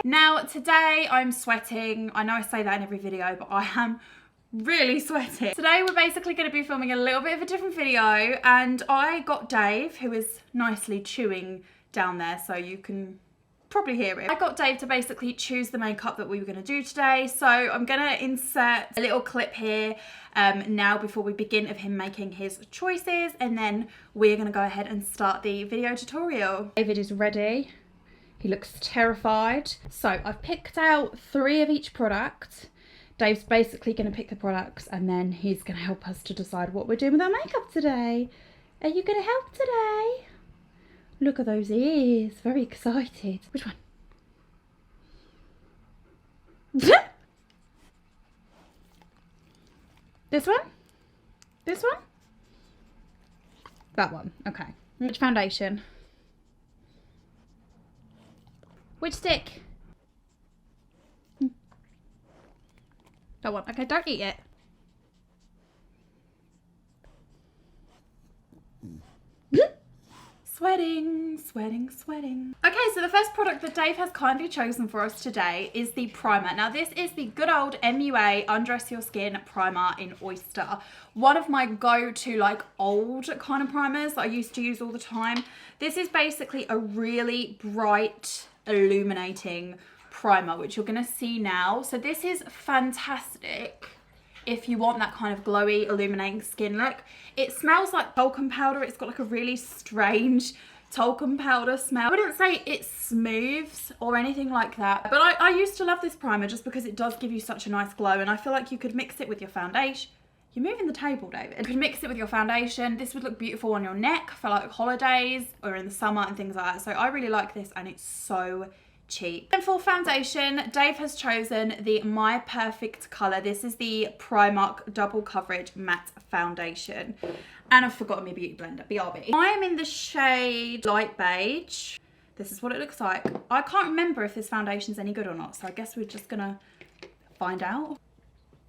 Now today I'm sweating. I know I say that in every video, but I am really sweating. Today we're basically going to be filming a little bit of a different video, and I got Dave, who is nicely chewing down there so you can probably hear it. I got Dave to basically choose the makeup that we were going to do today, so I'm going to insert a little clip here now before we begin of him making his choices, and then we're going to go ahead and start the video tutorial. David is ready. He looks terrified. So I've picked out 3 of each product. Dave's basically going to pick the products and then he's going to help us to decide what we're doing with our makeup today. Are you going to help today? Look at those ears, very excited. Which one? This one? This one? That one, okay. Which foundation? Which stick? That one, okay, don't eat it. Sweating, sweating, sweating. Okay, so the first product that Dave has kindly chosen for us today is the primer. Now this is the good old MUA Undress Your Skin Primer in Oyster. One of my go-to like old kind of primers that I used to use all the time. This is basically a really bright, illuminating primer, which you're gonna see now. So this is fantastic if you want that kind of glowy, illuminating skin look. It smells like talcum powder. It's got like a really strange talcum powder smell. I wouldn't say it smooths or anything like that, but I used to love this primer just because it does give you such a nice glow, and I feel like you could mix it with your foundation. You're moving the table, David. You could mix it with your foundation. This would look beautiful on your neck for like holidays or in the summer and things like that. So I really like this, and it's so cheap. And for foundation, Dave has chosen the My Perfect colour. This is the Primark Double Coverage Matte Foundation. And I've forgotten my beauty blender, BRB. I am in the shade Light Beige. This is what it looks like. I can't remember if this foundation's any good or not, so I guess we're just gonna find out.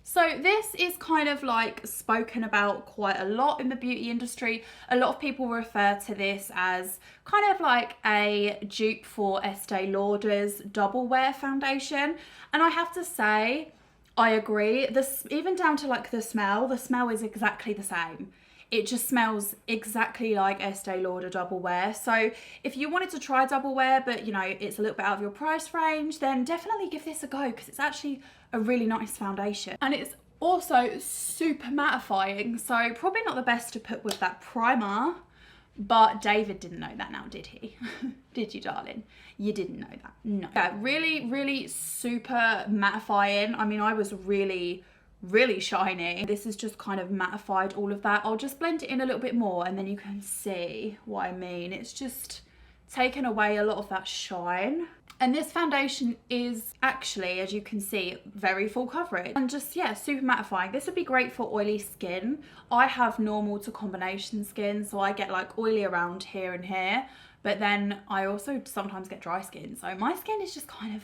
So this is kind of like spoken about quite a lot in the beauty industry. A lot of people refer to this as kind of like a dupe for Estee Lauder's Double Wear foundation. And I have to say, I agree. This, even down to like the smell is exactly the same. It just smells exactly like Estee Lauder Double Wear. So if you wanted to try Double Wear, but you know, it's a little bit out of your price range, then definitely give this a go, because it's actually a really nice foundation. And it's also super mattifying, so probably not the best to put with that primer, but David didn't know that now, did he? Did you, darling? You didn't know that, no. Yeah, really, really super mattifying. I mean, I was really shiny. This is just kind of mattified all of that. I'll just blend it in a little bit more and then you can see what I mean. It's just taken away a lot of that shine. And this foundation is actually, as you can see, very full coverage and just, yeah, super mattifying. This would be great for oily skin. I have normal to combination skin, so I get like oily around here and here, but then I also sometimes get dry skin. So my skin is just kind of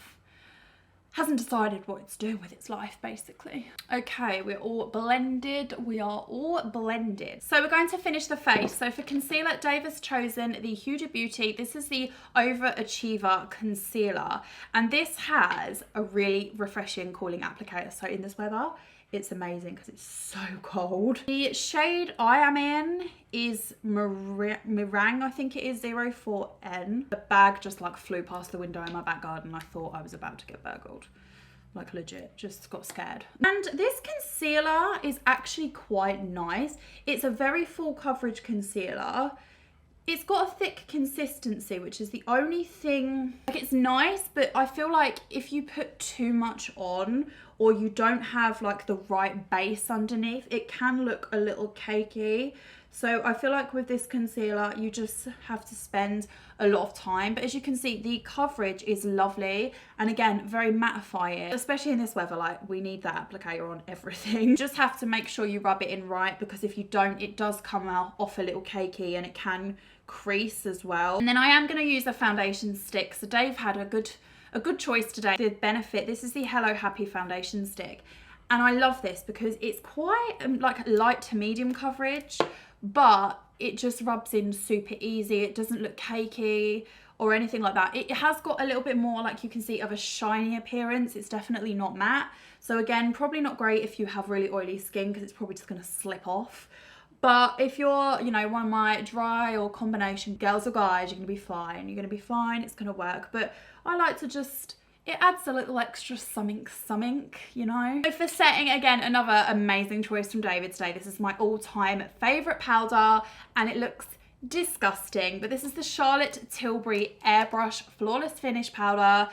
hasn't decided what it's doing with its life, basically. Okay, we're all blended. We are all blended. So we're going to finish the face. So for concealer, Dave has chosen the Huda Beauty. This is the Overachiever Concealer. And this has a really refreshing cooling applicator. So in this weather, it's amazing because it's so cold. The shade I am in is Meringue, I think it is 04N. The bag just like flew past the window in my back garden. I thought I was about to get burgled. Like legit, just got scared. And this concealer is actually quite nice. It's a very full coverage concealer. It's got a thick consistency, which is the only thing, like it's nice, but I feel like if you put too much on or you don't have like the right base underneath, it can look a little cakey. So I feel like with this concealer, you just have to spend a lot of time. But as you can see, the coverage is lovely. And again, very mattifying, especially in this weather, like we need that applicator on everything. You just have to make sure you rub it in right, because if you don't, it does come out off a little cakey and it can crease as well. And then I am going to use a foundation stick. So Dave had a good choice today. The Benefit, this is the Hello Happy foundation stick, and I love this because it's quite like light to medium coverage, but it just rubs in super easy. It doesn't look cakey or anything like that. It has got a little bit more, like you can see, of a shiny appearance. It's definitely not matte. So again, probably not great if you have really oily skin because it's probably just going to slip off. But if you're, you know, one of my dry or combination girls or guys, you're going to be fine. You're going to be fine. It's going to work. But I like to just, it adds a little extra something, you know. So for setting, again, another amazing choice from David today. This is my all-time favourite powder and it looks disgusting. But this is the Charlotte Tilbury Airbrush Flawless Finish Powder.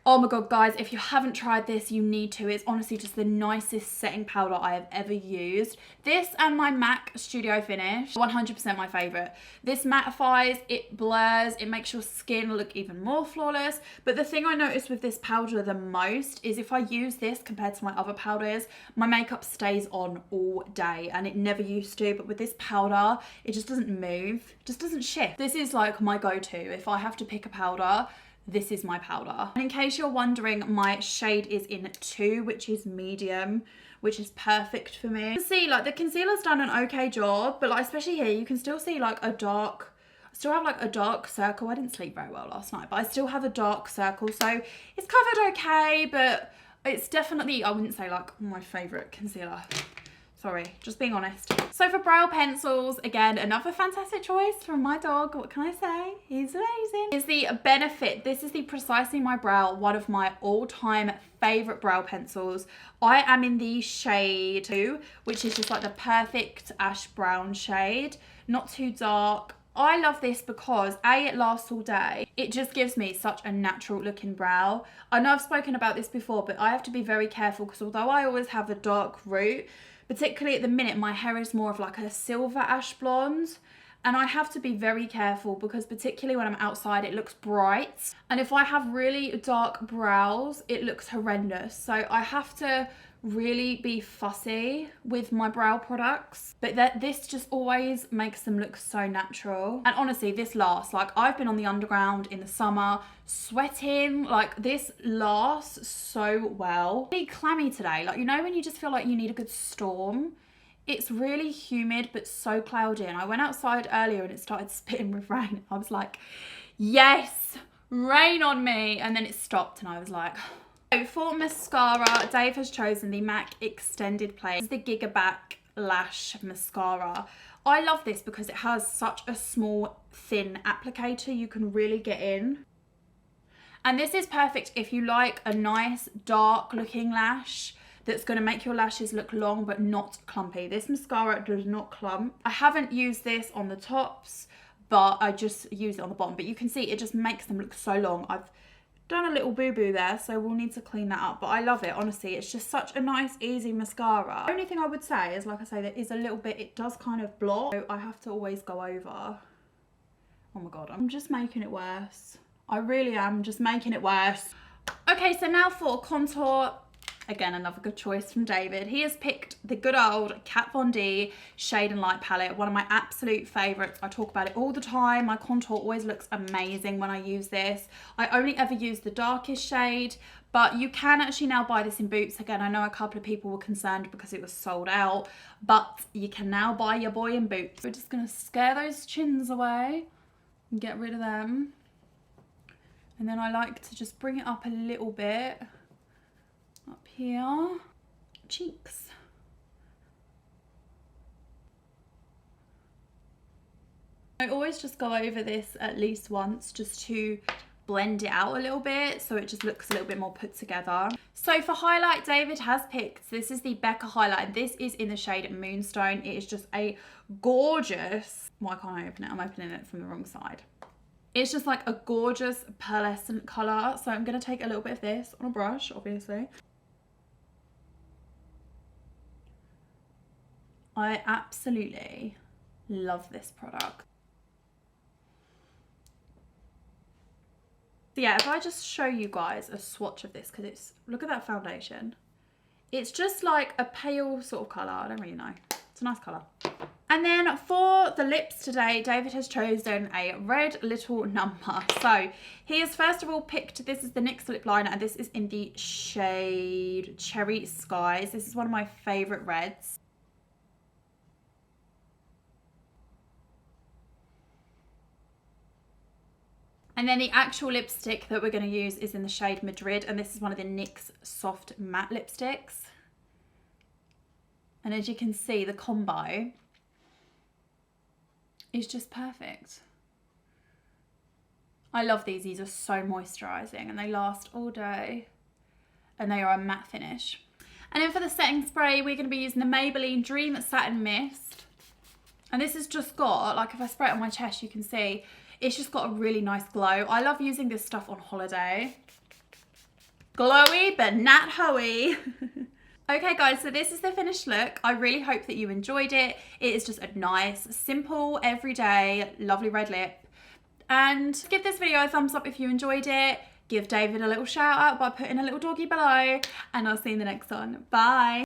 Oh my god, guys, if you haven't tried this, you need to. It's honestly just the nicest setting powder I have ever used. This and my MAC Studio Finish, 100% my favourite. This mattifies, it blurs, it makes your skin look even more flawless. But the thing I noticed with this powder the most is if I use this compared to my other powders, my makeup stays on all day and it never used to. But with this powder, it just doesn't move, just doesn't shift. This is like my go-to. If I have to pick a powder, this is my powder. And in case you're wondering, my shade is in 2, which is medium, which is perfect for me. You can see like the concealer's done an okay job, but like especially here, you can still see like a dark, I still have like a dark circle. I didn't sleep very well last night, but I still have a dark circle. So it's covered okay, but it's definitely, I wouldn't say like my favorite concealer. Sorry, just being honest. So for brow pencils, again, another fantastic choice from my dog. What can I say? He's amazing. Is the Benefit. This is the Precisely My Brow, one of my all-time favorite brow pencils. I am in the shade 2, which is just like the perfect ash brown shade. Not too dark. I love this because A, it lasts all day. It just gives me such a natural looking brow. I know I've spoken about this before, but I have to be very careful because although I always have a dark root, particularly at the minute, my hair is more of like a silver ash blonde. And I have to be very careful because particularly when I'm outside, it looks bright. And if I have really dark brows, it looks horrendous. So I have to really be fussy with my brow products. But this just always makes them look so natural. And honestly, this lasts. Like I've been on the underground in the summer, sweating. Like this lasts so well. Really clammy today. Like, you know when you just feel like you need a good storm? It's really humid but so cloudy, and I went outside earlier and it started spitting with rain. I was like, yes, rain on me. And then it stopped and I was like, so for mascara, Dave has chosen the MAC Extended Play. This is the Gigaback Lash Mascara. I love this because it has such a small, thin applicator you can really get in. And this is perfect if you like a nice, dark looking lash that's going to make your lashes look long but not clumpy. This mascara does not clump. I haven't used this on the tops, but I just use it on the bottom. But you can see it just makes them look so long. I've done a little boo-boo there, so we'll need to clean that up. But I love it, honestly. It's just such a nice, easy mascara. The only thing I would say is, like I say, there is a little bit, it does kind of block. So I have to always go over. Oh my God, I'm just making it worse. I really am just making it worse. Okay, so now for contour. Again, another good choice from David. He has picked the good old Kat Von D Shade and Light palette, one of my absolute favourites. I talk about it all the time. My contour always looks amazing when I use this. I only ever use the darkest shade, but you can actually now buy this in Boots. Again, I know a couple of people were concerned because it was sold out, but you can now buy your boy in Boots. We're just going to scare those chins away and get rid of them. And then I like to just bring it up a little bit. Up here, cheeks. I always just go over this at least once just to blend it out a little bit so it just looks a little bit more put together. So for highlight, David has picked, this is the Becca highlight, and this is in the shade Moonstone. It is just a gorgeous, why can't I open it? I'm opening it from the wrong side. It's just like a gorgeous pearlescent colour. So I'm going to take a little bit of this on a brush, obviously. I absolutely love this product. So yeah, if I just show you guys a swatch of this, because it's, look at that foundation. It's just like a pale sort of colour. I don't really know. It's a nice colour. And then for the lips today, David has chosen a red little number. So he has first of all picked, this is the NYX lip liner, and this is in the shade Cherry Skies. This is one of my favourite reds. And then the actual lipstick that we're going to use is in the shade Madrid, and this is one of the NYX soft matte lipsticks. And as you can see, the combo is just perfect. I love these. These are so moisturising and they last all day. And they are a matte finish. And then for the setting spray, we're going to be using the Maybelline Dream Satin Mist. And this has just got, like if I spray it on my chest, you can see, it's just got a really nice glow. I love using this stuff on holiday. Glowy, but not hoey. Okay guys, so this is the finished look. I really hope that you enjoyed it. It is just a nice, simple, everyday, lovely red lip. And give this video a thumbs up if you enjoyed it. Give David a little shout out by putting a little doggy below. And I'll see you in the next one. Bye.